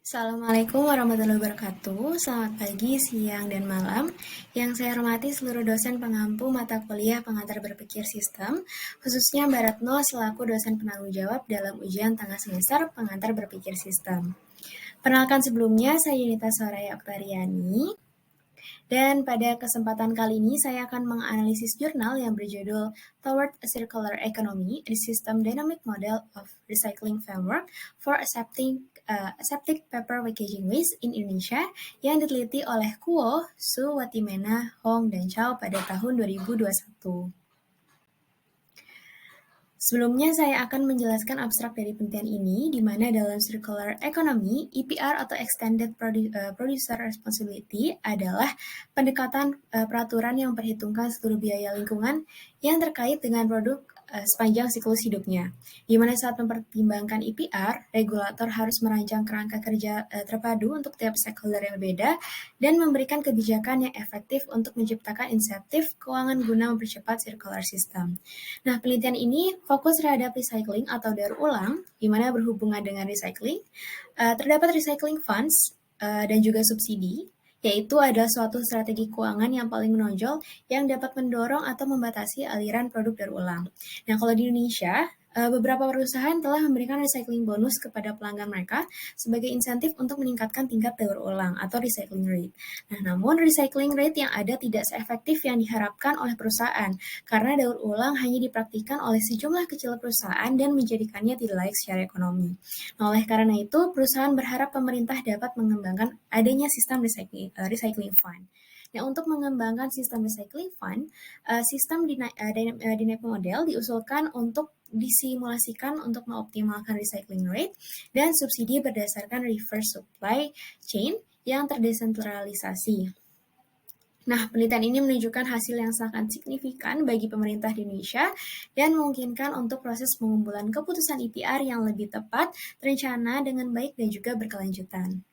Assalamualaikum warahmatullahi wabarakatuh. Selamat pagi, siang, dan malam. Yang saya hormati seluruh dosen pengampu mata kuliah pengantar berpikir sistem, khususnya Mbak Retno selaku dosen penanggung jawab dalam ujian tengah semester pengantar berpikir sistem. Perkenalkan sebelumnya, saya Yunita Soraya Oktariani. Dan pada kesempatan kali ini saya akan menganalisis jurnal yang berjudul Toward a Circular Economy, a System Dynamic Model of Recycling Framework for Aseptic Paper Packaging Waste in Indonesia yang diteliti oleh Kuo, Su, Watimena, Hong, dan Chow pada tahun 2021. Sebelumnya saya akan menjelaskan abstrak dari penelitian ini, di mana dalam Circular Economy, EPR atau Extended Producer Responsibility adalah pendekatan peraturan yang memperhitungkan seluruh biaya lingkungan yang terkait dengan produk sepanjang siklus hidupnya. Di mana saat mempertimbangkan EPR, regulator harus merancang kerangka kerja terpadu untuk tiap stakeholder yang berbeda dan memberikan kebijakan yang efektif untuk menciptakan insentif keuangan guna mempercepat circular system. Nah, penelitian ini fokus terhadap recycling atau daur ulang, di mana berhubungan dengan recycling. Terdapat recycling funds dan juga subsidi, yaitu adalah suatu strategi keuangan yang paling menonjol yang dapat mendorong atau membatasi aliran produk daur ulang. Nah, kalau di Indonesia, beberapa perusahaan telah memberikan recycling bonus kepada pelanggan mereka sebagai insentif untuk meningkatkan tingkat daur ulang atau recycling rate. Nah, namun recycling rate yang ada tidak seefektif yang diharapkan oleh perusahaan, karena daur ulang hanya dipraktikkan oleh sejumlah kecil perusahaan dan menjadikannya tidak layak secara ekonomi. Nah, oleh karena itu, perusahaan berharap pemerintah dapat mengembangkan adanya sistem recycling fund. Nah, untuk mengembangkan sistem recycling fund, sistem dynamic model diusulkan untuk disimulasikan untuk mengoptimalkan recycling rate dan subsidi berdasarkan reverse supply chain yang terdesentralisasi. Nah, penelitian ini menunjukkan hasil yang sangat signifikan bagi pemerintah di Indonesia dan memungkinkan untuk proses pengumpulan keputusan EPR yang lebih tepat, terencana dengan baik, dan juga berkelanjutan.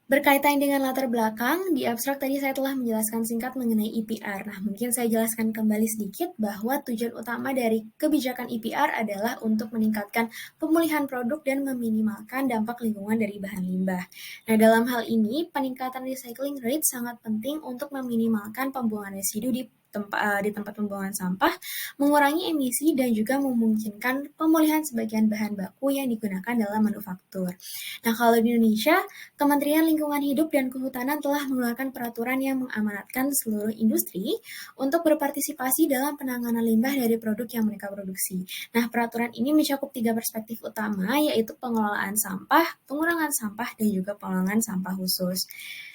Berkaitan dengan latar belakang, di abstrak tadi saya telah menjelaskan singkat mengenai EPR. Nah, mungkin saya jelaskan kembali sedikit bahwa tujuan utama dari kebijakan EPR adalah untuk meningkatkan pemulihan produk dan meminimalkan dampak lingkungan dari bahan limbah. Nah, dalam hal ini, peningkatan recycling rate sangat penting untuk meminimalkan pembuangan residu di tempat pembuangan sampah, mengurangi emisi, dan juga memungkinkan pemulihan sebagian bahan baku yang digunakan dalam manufaktur. Nah, kalau di Indonesia, Kementerian Lingkungan Hidup dan Kehutanan telah mengeluarkan peraturan yang mengamanatkan seluruh industri untuk berpartisipasi dalam penanganan limbah dari produk yang mereka produksi. Nah, peraturan ini mencakup 3 perspektif utama, yaitu pengelolaan sampah, pengurangan sampah, dan juga pengelolaan sampah khusus.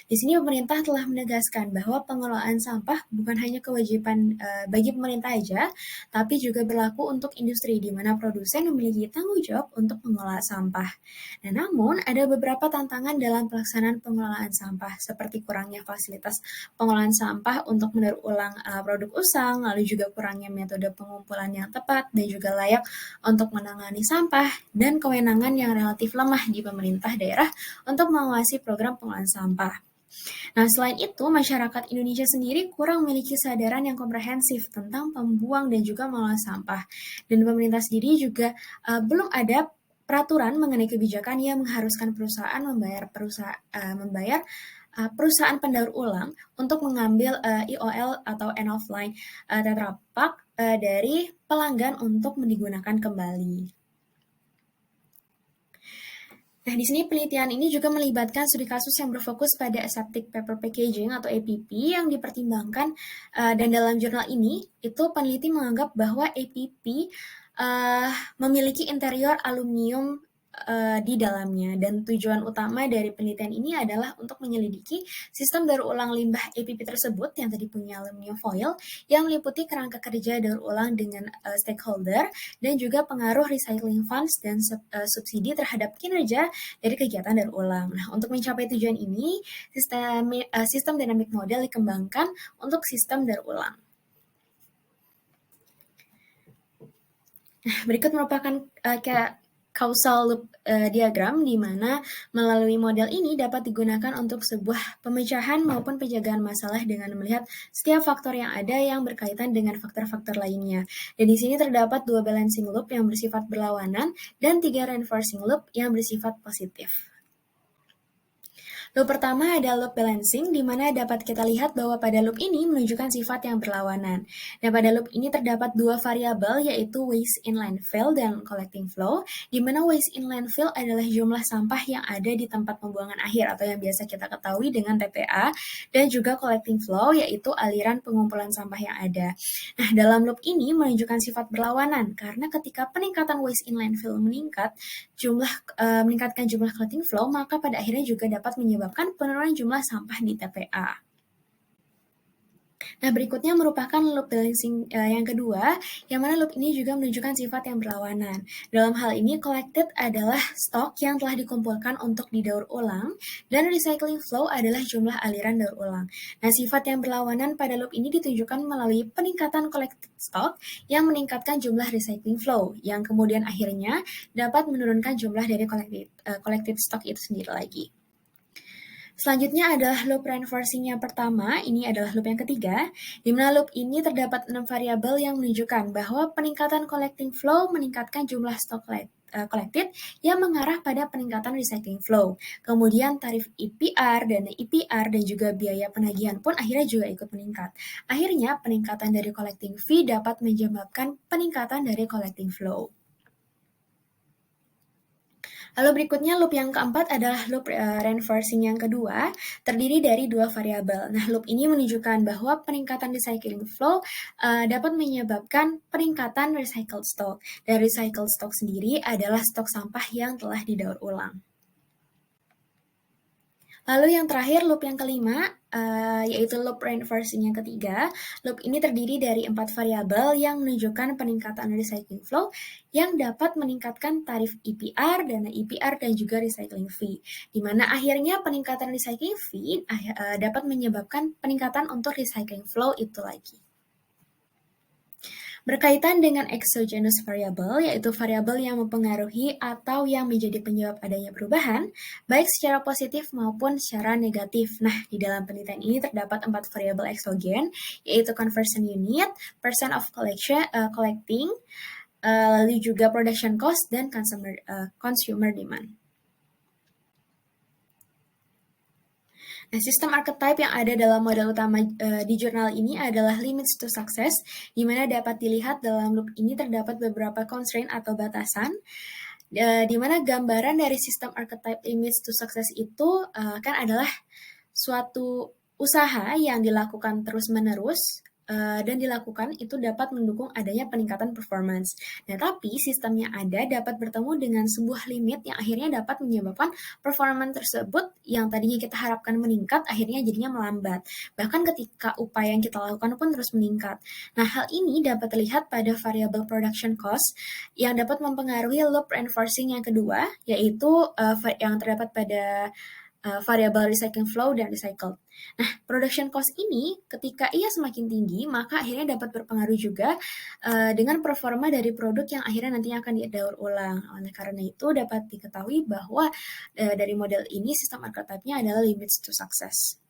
Di sini pemerintah telah menegaskan bahwa pengelolaan sampah bukan hanya kewajiban bagi pemerintah saja, tapi juga berlaku untuk industri, di mana produsen memiliki tanggung jawab untuk mengelola sampah. Nah, namun, ada beberapa tantangan dalam pelaksanaan pengelolaan sampah, seperti kurangnya fasilitas pengolahan sampah untuk mendaur ulang produk usang, lalu juga kurangnya metode pengumpulan yang tepat dan juga layak untuk menangani sampah, dan kewenangan yang relatif lemah di pemerintah daerah untuk mengawasi program pengolahan sampah. Nah, selain itu, masyarakat Indonesia sendiri kurang memiliki kesadaran yang komprehensif tentang membuang dan juga mengolah sampah. Dan pemerintah sendiri juga belum ada peraturan mengenai kebijakan yang mengharuskan perusahaan membayar perusahaan pendaur ulang untuk mengambil IOL atau end of line Tetra Pak dari pelanggan untuk digunakan kembali. Nah, di sini penelitian ini juga melibatkan studi kasus yang berfokus pada aseptic paper packaging atau APP yang dipertimbangkan, dan dalam jurnal ini, itu peneliti menganggap bahwa APP memiliki interior aluminium di dalamnya, dan tujuan utama dari penelitian ini adalah untuk menyelidiki sistem daur ulang limbah APP tersebut yang tadi punya aluminium foil yang meliputi kerangka kerja daur ulang dengan stakeholder dan juga pengaruh recycling funds dan subsidi terhadap kinerja dari kegiatan daur ulang. Nah, untuk mencapai tujuan ini, sistem dynamic model dikembangkan untuk sistem daur ulang. Nah, berikut merupakan causal loop diagram, di mana melalui model ini dapat digunakan untuk sebuah pemecahan maupun penjagaan masalah dengan melihat setiap faktor yang ada yang berkaitan dengan faktor-faktor lainnya. Dan di sini terdapat 2 balancing loop yang bersifat berlawanan dan 3 reinforcing loop yang bersifat positif. Loop pertama ada loop balancing, di mana dapat kita lihat bahwa pada loop ini menunjukkan sifat yang berlawanan. Dan pada loop ini terdapat dua variabel, yaitu waste inline fill dan collecting flow, di mana waste inline fill adalah jumlah sampah yang ada di tempat pembuangan akhir atau yang biasa kita ketahui dengan TPA, dan juga collecting flow, yaitu aliran pengumpulan sampah yang ada. Nah, dalam loop ini menunjukkan sifat berlawanan, karena ketika peningkatan waste inline fill meningkatkan jumlah collecting flow, maka pada akhirnya juga dapat menyebabkan penurunan jumlah sampah di TPA. Nah, berikutnya merupakan loop balancing yang kedua, yang mana loop ini juga menunjukkan sifat yang berlawanan. Dalam hal ini, collected adalah stok yang telah dikumpulkan untuk didaur ulang, dan recycling flow adalah jumlah aliran daur ulang. Nah, sifat yang berlawanan pada loop ini ditunjukkan melalui peningkatan collected stock yang meningkatkan jumlah recycling flow, yang kemudian akhirnya dapat menurunkan jumlah dari collected stock itu sendiri lagi. Selanjutnya adalah loop reinforcing yang pertama, ini adalah loop yang ketiga, di mana loop ini terdapat 6 variabel yang menunjukkan bahwa peningkatan collecting flow meningkatkan jumlah stok collected yang mengarah pada peningkatan recycling flow. Kemudian tarif IPR, dana IPR, dan juga biaya penagihan pun akhirnya juga ikut meningkat. Akhirnya peningkatan dari collecting fee dapat menyebabkan peningkatan dari collecting flow. Lalu berikutnya loop yang keempat adalah loop reinforcing yang kedua, terdiri dari dua variabel. Nah, loop ini menunjukkan bahwa peningkatan recycling flow dapat menyebabkan peningkatan recycled stock. Dan recycled stock sendiri adalah stok sampah yang telah didaur ulang. Lalu yang terakhir, loop yang kelima, yaitu loop reinforcing yang ketiga. Loop ini terdiri dari 4 variabel yang menunjukkan peningkatan recycling flow yang dapat meningkatkan tarif IPR, dana IPR, dan juga recycling fee. Di mana akhirnya peningkatan recycling fee dapat menyebabkan peningkatan untuk recycling flow itu lagi. Berkaitan dengan exogenous variable, yaitu variabel yang mempengaruhi atau yang menjadi penyebab adanya perubahan, baik secara positif maupun secara negatif. Nah, di dalam penelitian ini terdapat 4 variabel eksogen, yaitu conversion unit, percent of collecting, lalu juga production cost, dan consumer demand. Nah, sistem archetype yang ada dalam model utama di jurnal ini adalah limits to success, di mana dapat dilihat dalam loop ini terdapat beberapa constraint atau batasan, di mana gambaran dari sistem archetype limits to success itu kan adalah suatu usaha yang dilakukan terus-menerus dan dilakukan itu dapat mendukung adanya peningkatan performance. Nah, tapi sistem yang ada dapat bertemu dengan sebuah limit yang akhirnya dapat menyebabkan performance tersebut yang tadinya kita harapkan meningkat, akhirnya jadinya melambat. Bahkan ketika upaya yang kita lakukan pun terus meningkat. Nah, hal ini dapat terlihat pada variable production cost yang dapat mempengaruhi loop reinforcing yang kedua, yaitu yang terdapat pada variabel recycling flow dan recycled. Nah, production cost ini ketika ia semakin tinggi, maka akhirnya dapat berpengaruh juga dengan performa dari produk yang akhirnya nantinya akan didaur ulang. Oleh karena itu, dapat diketahui bahwa dari model ini sistem archetype-nya adalah limits to success.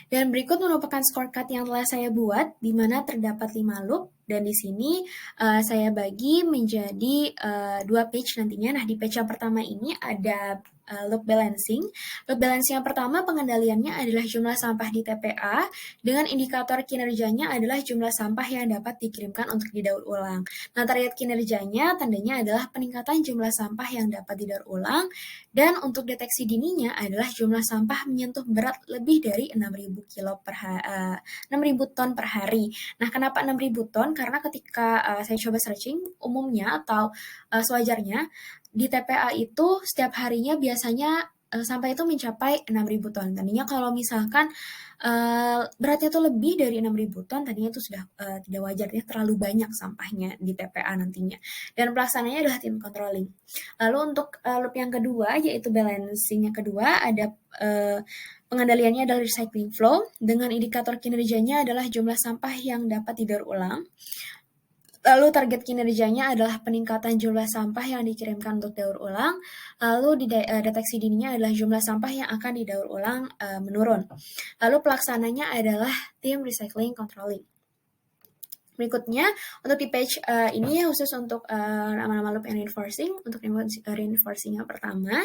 Dan berikut merupakan scorecard yang telah saya buat, di mana terdapat 5 loop, dan di sini saya bagi menjadi 2 page nantinya. Nah, di page yang pertama ini ada loop balancing. Loop balancing yang pertama pengendaliannya adalah jumlah sampah di TPA, dengan indikator kinerjanya adalah jumlah sampah yang dapat dikirimkan untuk didaur ulang. Nah, terlihat kinerjanya tandanya adalah peningkatan jumlah sampah yang dapat didaur ulang, dan untuk deteksi dininya adalah jumlah sampah menyentuh berat lebih dari 6.000 ton per hari. Nah, kenapa 6.000 ton? Karena ketika saya coba searching, umumnya atau sewajarnya di TPA itu setiap harinya biasanya sampah itu mencapai 6.000 ton. Tadinya kalau misalkan beratnya itu lebih dari 6.000 ton, tadinya itu sudah tidak wajar, ya terlalu banyak sampahnya di TPA nantinya. Dan pelaksananya adalah tim controlling. Lalu untuk loop yang kedua, yaitu balancing yang kedua, ada pengendaliannya adalah recycling flow, dengan indikator kinerjanya adalah jumlah sampah yang dapat didaur ulang. Lalu target kinerjanya adalah peningkatan jumlah sampah yang dikirimkan untuk daur ulang. Lalu deteksi dininya adalah jumlah sampah yang akan didaur ulang menurun. Lalu pelaksananya adalah tim recycling controlling. Berikutnya, untuk di page ini khusus untuk nama-nama loop and reinforcing. Untuk reinforcing yang pertama,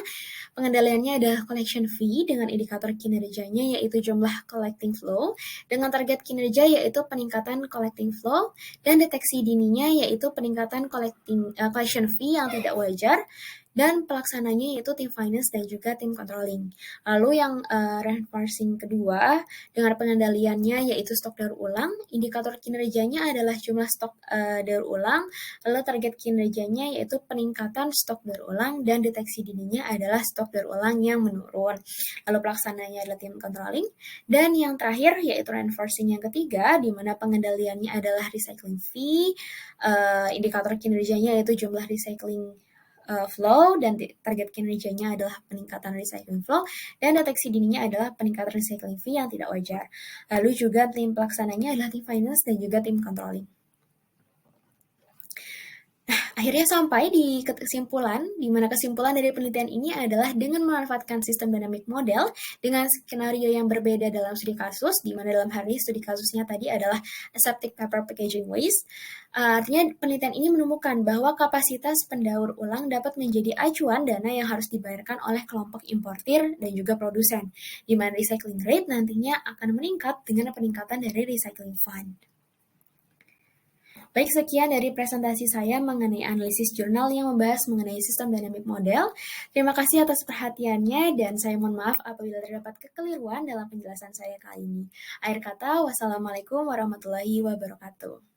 pengendaliannya adalah collection fee dengan indikator kinerjanya yaitu jumlah collecting flow, dengan target kinerja yaitu peningkatan collecting flow, dan deteksi dininya yaitu peningkatan collection fee yang tidak wajar, dan pelaksananya yaitu tim finance dan juga tim controlling. Lalu yang reinforcing kedua, dengan pengendaliannya yaitu stok daur ulang, indikator kinerjanya adalah jumlah stok daur ulang, lalu target kinerjanya yaitu peningkatan stok daur ulang, dan deteksi dininya adalah stok daur ulang yang menurun. Lalu pelaksananya adalah tim controlling, dan yang terakhir yaitu reinforcing yang ketiga, di mana pengendaliannya adalah recycling fee, indikator kinerjanya yaitu jumlah recycling flow, dan target kinerjanya adalah peningkatan recycling flow, dan deteksi dininya adalah peningkatan recycling fee yang tidak wajar. Lalu juga tim pelaksananya adalah tim finance dan juga tim controlling. Akhirnya sampai di kesimpulan, di mana kesimpulan dari penelitian ini adalah dengan memanfaatkan sistem dynamic model dengan skenario yang berbeda dalam studi kasus, di mana dalam hal ini studi kasusnya tadi adalah aseptic paper packaging waste. Artinya penelitian ini menemukan bahwa kapasitas pendaur ulang dapat menjadi acuan dana yang harus dibayarkan oleh kelompok importir dan juga produsen, di mana recycling rate nantinya akan meningkat dengan peningkatan dari recycling fund. Baik, sekian dari presentasi saya mengenai analisis jurnal yang membahas mengenai sistem dynamic model. Terima kasih atas perhatiannya, dan saya mohon maaf apabila terdapat kekeliruan dalam penjelasan saya kali ini. Akhir kata, wassalamualaikum warahmatullahi wabarakatuh.